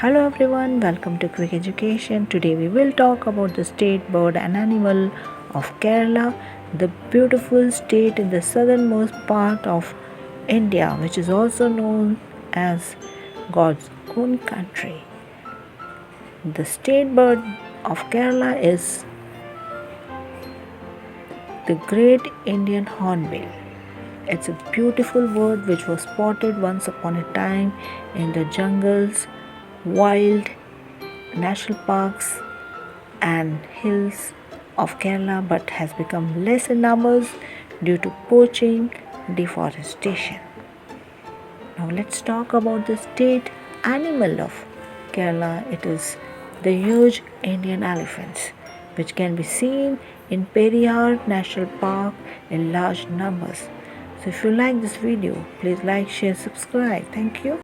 Hello everyone, welcome to Quick Education. Today we will talk about the state bird and animal of Kerala, the beautiful state in the southernmost part of India, which is also known as God's own country. The state bird of Kerala is the great Indian hornbill. It's a beautiful bird which was spotted once upon a time in the jungles, wild national parks and hills of Kerala, but has become less in numbers due to poaching, deforestation. Now let's talk about the state animal of Kerala. It is the huge Indian elephants, which can be seen in Periyar National Park in large numbers. So if you like this video, please like, share, subscribe. Thank you.